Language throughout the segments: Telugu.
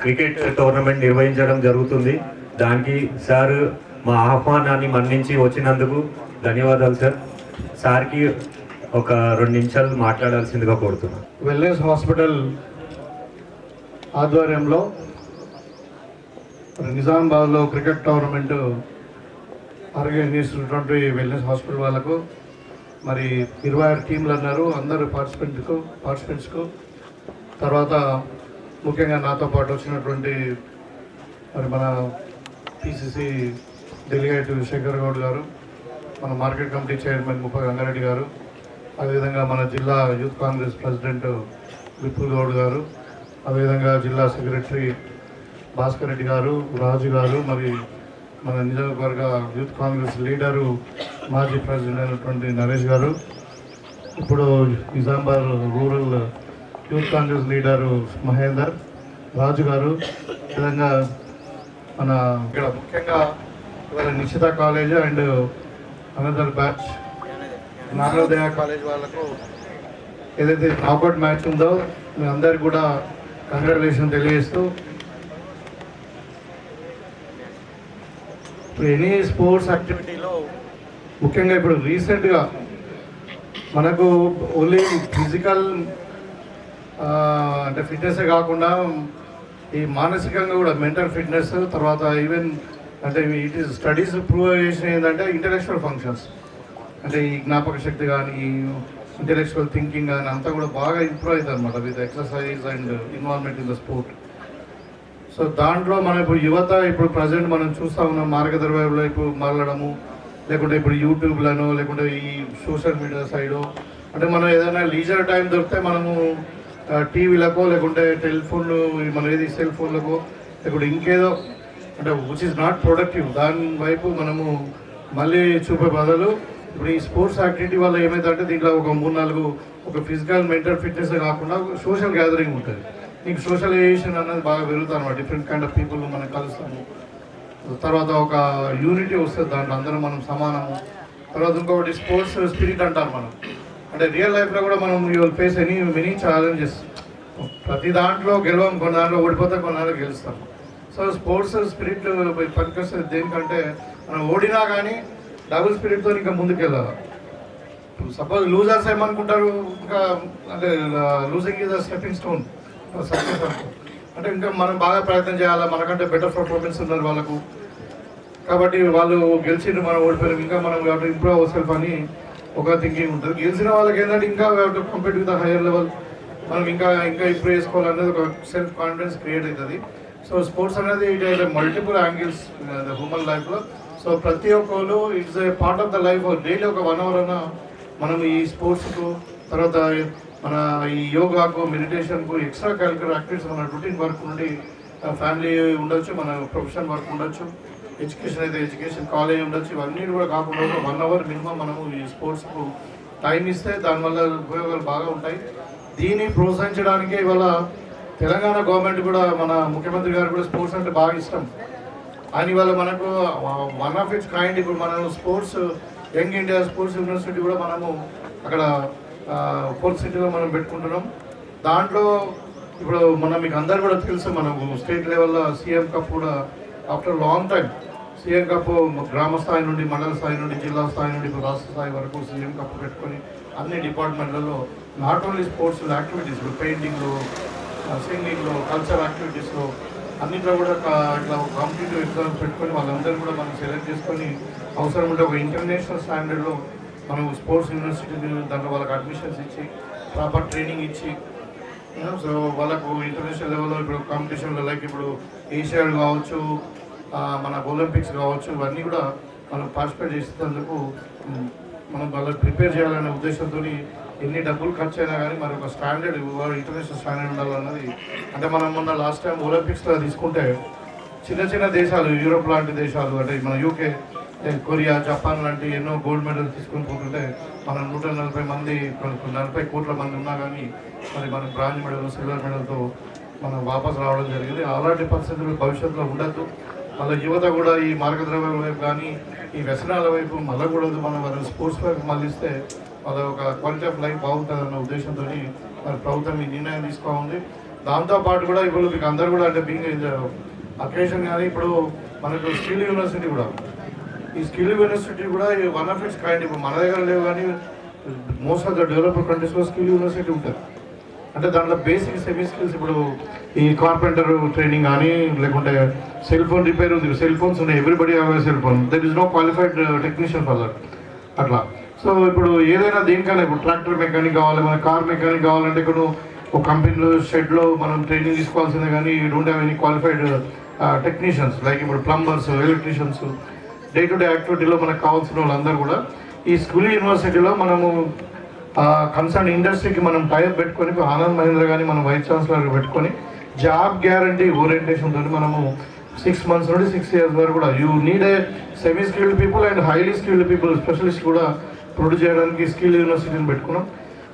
క్రికెట్ టోర్నమెంట్ నిర్వహించడం జరుగుతుంది. దానికి సార్ మా ఆహ్వానాన్ని మన్నించి వచ్చినందుకు ధన్యవాదాలు సార్. సార్కి ఒక 2 నిమిషాలు మాట్లాడాల్సిందిగా కోరుతున్నాను. వెల్నెస్ హాస్పిటల్ ఆధ్వర్యంలో నిజామాబాద్లో క్రికెట్ టోర్నమెంట్ ఆర్గనైజ్ చేస్తున్నటువంటి వెల్నెస్ హాస్పిటల్ వాళ్ళకు మరి 26 టీంలు అన్నారు. అందరూ పార్టిసిపెంట్స్కు తర్వాత ముఖ్యంగా నాతో పాటు వచ్చినటువంటి మరి మన పిసిసి డెలిగేట్ శేఖర్ గౌడ్ గారు, మన మార్కెట్ కమిటీ చైర్మన్ ముప్ప గంగారెడ్డి గారు, అదేవిధంగా మన జిల్లా యూత్ కాంగ్రెస్ ప్రెసిడెంట్ విపుల్ గౌడ్ గారు, అదేవిధంగా జిల్లా సెక్రటరీ భాస్కర్ రెడ్డి గారు, రాజు గారు, మరి మన నియోజకవర్గ యూత్ కాంగ్రెస్ లీడరు మాజీ ప్రెసిడెంట్ అయినటువంటి నరేష్ గారు, ఇప్పుడు Nizamabad rural youth Congress leader Mahender Raju గారు, విధంగా మన ఇక్కడ ముఖ్యంగా ఇవాళ Nishchitha college and another batch Nagodaya college వాళ్ళకు ఏదైతే నాకౌట్ మ్యాచ్ ఉందో మీ అందరికి కూడా కంగ్రాచులేషన్ తెలియజేస్తూ, ఇప్పుడు ఎనీ స్పోర్ట్స్ యాక్టివిటీలో ముఖ్యంగా ఇప్పుడు రీసెంట్గా మనకు ఓన్లీ ఫిజికల్ అంటే ఫిట్నెస్ కాకుండా ఈ మానసికంగా కూడా మెంటల్ ఫిట్నెస్, తర్వాత ఈవెన్ అంటే ఇట్ ఈస్ స్టడీస్ ప్రూవ్ చేసిన ఏంటంటే ఇంటలెక్చువల్ ఫంక్షన్స్ అంటే ఈ జ్ఞాపక శక్తి కానీ ఇంటలెక్చువల్ థింకింగ్ కానీ అంతా కూడా బాగా ఇంప్రూవ్ అవుతుంది అనమాట with exercise and involvement in the sport. So దాంట్లో మనం ఇప్పుడు యువత ఇప్పుడు ప్రజెంట్ మనం చూస్తూ ఉన్నాం మార్గదర్శనం వైపు మారడము, లేకుంటే ఇప్పుడు యూట్యూబ్లను లేకుంటే ఈ సోషల్ మీడియా సైడు అంటే మనం ఏదైనా లీజర్ టైం దొరికితే మనము టీవీలకో లేకుంటే టెలిఫోన్లు మన ఏది సెల్ ఫోన్లకో లేకుంటే ఇంకేదో అంటే విచ్ ఇస్ నాట్ ప్రొడక్టివ్ దాని వైపు మనము మళ్ళీ చూపే బదులు ఇప్పుడు ఈ స్పోర్ట్స్ యాక్టివిటీ వల్ల ఏమైందంటే దీంట్లో ఒక 3-4 ఒక ఫిజికల్ మెంటల్ ఫిట్నెస్ కాకుండా సోషల్ గ్యాదరింగ్ ఉంటుంది. నీకు సోషలైజేషన్ అనేది బాగా పెరుగుతుంది అనమాట. డిఫరెంట్ కైండ్ ఆఫ్ పీపుల్ మనం కలుస్తాము, తర్వాత ఒక యూనిటీ వస్తుంది దాంట్లో అందరం మనం సమానము. తర్వాత ఇంకొకటి స్పోర్ట్స్ స్పిరిట్ అంటారు మనం, అంటే రియల్ లైఫ్లో కూడా మనం you will face many challenges. ప్రతి దాంట్లో గెలవం, కొన్ని దాంట్లో ఓడిపోతాం, కొన్ని దాంట్లో గెలుస్తాం. సో స్పోర్ట్స్ స్పిరిట్ పనికొస్తుంది దేనికంటే మనం ఓడినా కానీ డబుల్ స్పిరిట్తో ఇంకా ముందుకు వెళ్ళాలి. సపోజ్ లూజర్స్ ఏమనుకుంటారు, ఇంకా అంటే losing is a stepping stone success అంటే ఇంకా మనం బాగా ప్రయత్నం చేయాలా, మనకంటే బెటర్ పర్ఫార్మెన్స్ ఉన్నారు వాళ్ళకు, కాబట్టి వాళ్ళు గెలిచిండ్రు మనం ఓడిపోయారు, ఇంకా మనం ఇంప్రూవ్ అవర్ సెల్ఫ్ అని ఒక థింకింగ్ ఉంటుంది. గెలిచిన వాళ్ళకి ఏంటంటే ఇంకా compare with the higher level మనం ఇంకా ఇంప్రూవ్ చేసుకోవాలనేది ఒక సెల్ఫ్ కాన్ఫిడెన్స్ క్రియేట్ అవుతుంది. సో స్పోర్ట్స్ అనేది it is multiple angles the human లైఫ్లో. సో ప్రతి ఒక్కరు it's a part of the life. Daily ఒక 1 hour అయినా మనం ఈ స్పోర్ట్స్కు, తర్వాత మన ఈ యోగాకు, మెడిటేషన్కు, ఎక్స్ట్రా కరిక్యులర్ యాక్టివిటీస్ మన రొటీన్ వర్క్ నుండి ఫ్యామిలీ ఉండొచ్చు, మన ప్రొఫెషనల్ వర్క్ ఉండొచ్చు, ఎడ్యుకేషన్ అయితే ఎడ్యుకేషన్ కాలేజ్ ఉండొచ్చు, ఇవన్నీ కూడా కాకుండా ఒక 1 hour మినిమం మనము ఈ స్పోర్ట్స్కు టైం ఇస్తే దానివల్ల ఉపయోగాలు బాగా ఉంటాయి. దీన్ని ప్రోత్సహించడానికే ఇవాళ తెలంగాణ గవర్నమెంట్ కూడా మన ముఖ్యమంత్రి గారు కూడా స్పోర్ట్స్ అంటే బాగా ఇష్టం. అని ఇవాళ మనకు వన్ ఆఫ్ ఇట్స్ కైండ్ ఇప్పుడు మనం sports young India sports university కూడా మనము అక్కడ 4th సిటీలో మనం పెట్టుకుంటున్నాం. దాంట్లో ఇప్పుడు మీకు అందరు కూడా తెలుసు, మనకు స్టేట్ లెవెల్లో సీఎం కప్ కూడా after long time CM cup గ్రామ స్థాయి నుండి, మండల స్థాయి నుండి, జిల్లా స్థాయి నుండి ఇప్పుడు రాష్ట్ర స్థాయి వరకు సీఎం కప్ పెట్టుకొని అన్ని డిపార్ట్మెంట్లలో నాట్ ఓన్లీ స్పోర్ట్స్ యాక్టివిటీస్లో, పెయింటింగ్లో, సింగింగ్లో, కల్చర్ యాక్టివిటీస్లో అన్నింటిలో కూడా ఇట్లా కాంపిటేటివ్ ఎగ్జామ్స్ పెట్టుకొని వాళ్ళందరూ కూడా మనం సెలెక్ట్ చేసుకొని అవసరం ఉంటే ఒక ఇంటర్నేషనల్ స్టాండర్డ్లో మనం స్పోర్ట్స్ యూనివర్సిటీ దాంట్లో వాళ్ళకి అడ్మిషన్స్ ఇచ్చి ప్రాపర్ ట్రైనింగ్ ఇచ్చి సో వాళ్ళకు ఇంటర్నేషనల్ లెవెల్లో ఇప్పుడు కాంపిటీషన్లో లైక్ ఇప్పుడు ఏషియాడ్ కావచ్చు, మన ఒలింపిక్స్ కావచ్చు, ఇవన్నీ కూడా మనం పార్టిసిపేట్ చేసేందుకు మనం వాళ్ళకి ప్రిపేర్ చేయాలనే ఉద్దేశంతో ఎన్ని డబ్బులు ఖర్చు అయినా కానీ మరి ఒక స్టాండర్డ్ ఇంటర్నేషనల్ స్టాండర్డ్ ఉండాలన్నది. అంటే మనం మొన్న లాస్ట్ టైం ఒలింపిక్స్లో తీసుకుంటే చిన్న దేశాలు, యూరోప్ లాంటి దేశాలు, అంటే మన యూకే, కొరియా, జపాన్ లాంటి ఎన్నో గోల్డ్ మెడల్ తీసుకొని పోతుంటే మనం 140 మంది 40 కోట్ల మంది ఉన్నా కానీ మరి మనం బ్రాంజ్ మెడల్, సిల్వర్ మెడల్తో మనం వాపసు రావడం జరిగింది. అలాంటి పరిస్థితులు భవిష్యత్తులో ఉండద్దు. మళ్ళీ యువత కూడా ఈ మార్గద్రవ్యాల వైపు కానీ ఈ వ్యసనాల వైపు మళ్ళకూడదు. మనం వాళ్ళ స్పోర్ట్స్ వైపు మళ్ళిస్తే వాళ్ళ ఒక క్వాలిటీ ఆఫ్ లైఫ్ బాగుంటుంది అన్న ఉద్దేశంతో మరి ప్రభుత్వం ఈ నిర్ణయం తీసుకోవాలి. దాంతోపాటు కూడా ఇప్పుడు మీకు అందరు కూడా అంటే బీయింగ్ అకేషన్ కానీ ఇప్పుడు మనకు స్కిల్ యూనివర్సిటీ కూడా, ఈ స్కిల్ యూనివర్సిటీ కూడా వన్ ఆఫ్ ఇట్స్ కైండ్. ఇప్పుడు మన దగ్గర లేవు కానీ మోస్ట్ ఆఫ్ ద డెవలప్డ్ కంట్రీస్లో స్కిల్ యూనివర్సిటీ ఉంటుంది. అంటే దాంట్లో బేసిక్ సెమీ స్కిల్స్, ఇప్పుడు ఈ కార్పెంటర్ ట్రైనింగ్ కానీ, లేకుంటే సెల్ ఫోన్ రిపేర్ ఉంది, సెల్ ఫోన్స్ ఉన్నాయి, everybody have a cell phone, there is no qualified technician for that అట్లా. సో ఇప్పుడు ఏదైనా దేనికైనా, ఇప్పుడు ట్రాక్టర్ మెకానిక్ కావాలి, మన కార్ మెకానిక్ కావాలంటే ఇక్కడ ఒక కంపెనీలో షెడ్లో మనం ట్రైనింగ్ తీసుకోవాల్సిందే, కానీ you don't have any qualified technicians. Like ఇప్పుడు plumbers, electricians, day to day యాక్టివిటీలో మనకు కావాల్సిన వాళ్ళందరూ కూడా ఈ స్కిల్ యూనివర్సిటీలో మనము కన్సర్న్ ఇండస్ట్రీకి మనం టైప్ పెట్టుకొని, ఆనంద్ మహేంద్ర కానీ మనం వైస్ ఛాన్సలర్ పెట్టుకొని జాబ్ గ్యారంటీ ఓరియంటేషన్తో మనము 6 months నుండి 6 years వరకు కూడా you need a semi skilled people and highly skilled people specialist కూడా ప్రొడ్యూస్ చేయడానికి స్కిల్ యూనివర్సిటీని పెట్టుకున్నాం.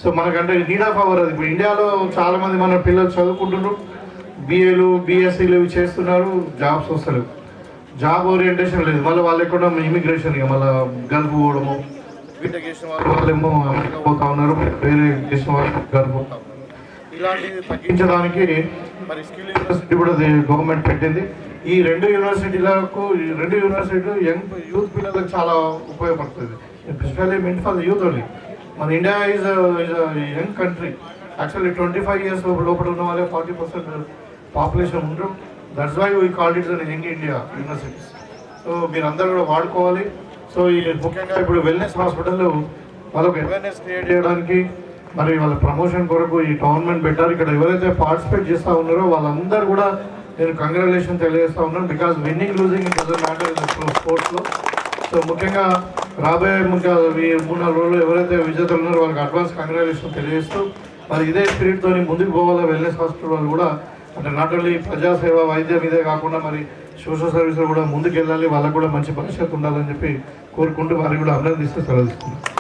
సో మనకంటే నీడ్ ఆఫ్ అవర్ అది. ఇప్పుడు ఇండియాలో చాలామంది మన పిల్లలు చదువుకుంటున్నారు, బీఏలు బీఎస్సీలు చేస్తున్నారు, జాబ్స్ వస్తలేవు, జాబ్ ఓరియంటేషన్ లేదు. మళ్ళీ వాళ్ళు ఎక్కడ ఇమిగ్రేషన్, ఇక మళ్ళీ గల్ఫ్ పోవడము, బీటెక్ చేసిన వాళ్ళేమో అమెరికా పోతా ఉన్నారు, వేరే చేసిన వాళ్ళు గల్ఫ్ పోతా ఉన్నారు. ఇలాంటివి తగ్గించడానికి మరి స్కిల్ యూనివర్సిటీ కూడా గవర్నమెంట్ పెట్టింది. ఈ రెండు యూనివర్సిటీలకు యంగ్ యూత్ పిల్లలకు చాలా ఉపయోగపడుతుంది. Especially meant for the youth only. మన India is young country. Actually 25 years లోపల ఉన్న వాళ్ళే 40% పాపులేషన్ ఉంటారు. That's why we called it's an young India universities. So మీరు అందరూ కూడా వాడుకోవాలి. సో ఈ ముఖ్యంగా ఇప్పుడు వెల్నెస్ హాస్పిటల్ వాళ్ళకు అవేర్నెస్ క్రియేట్ చేయడానికి, మరి వాళ్ళ ప్రమోషన్ కొరకు ఈ టోర్నమెంట్ పెట్టారు. ఇక్కడ ఎవరైతే పార్టిసిపేట్ చేస్తూ ఉన్నారో వాళ్ళందరూ కూడా నేను కంగ్రాచులేషన్ తెలియజేస్తూ ఉన్నాను. Because winnowing losing it doesn't matter in స్పోర్ట్స్లో. సో ముఖ్యంగా రాబోయే ఇంకా 3-4 రోజులు ఎవరైతే విజేతలు ఉన్నారో వాళ్ళకి అడ్వాన్స్ కంగ్రాచులేషన్ తెలియజేస్తూ, మరి ఇదే స్పిరిట్తో ముందుకు పోవాలా వెల్నెస్ హాస్పిటల్ వాళ్ళు కూడా. అంటే నాట్ ఓన్లీ ప్రజాసేవ వైద్యం ఇదే కాకుండా మరి సోషల్ సర్వీసులు కూడా ముందుకు వెళ్ళాలి, వాళ్ళకు కూడా మంచి భవిష్యత్తు ఉండాలని చెప్పి కోరుకుంటూ వారికి కూడా అభినందిస్తూ సెలవు తీసుకున్నాను.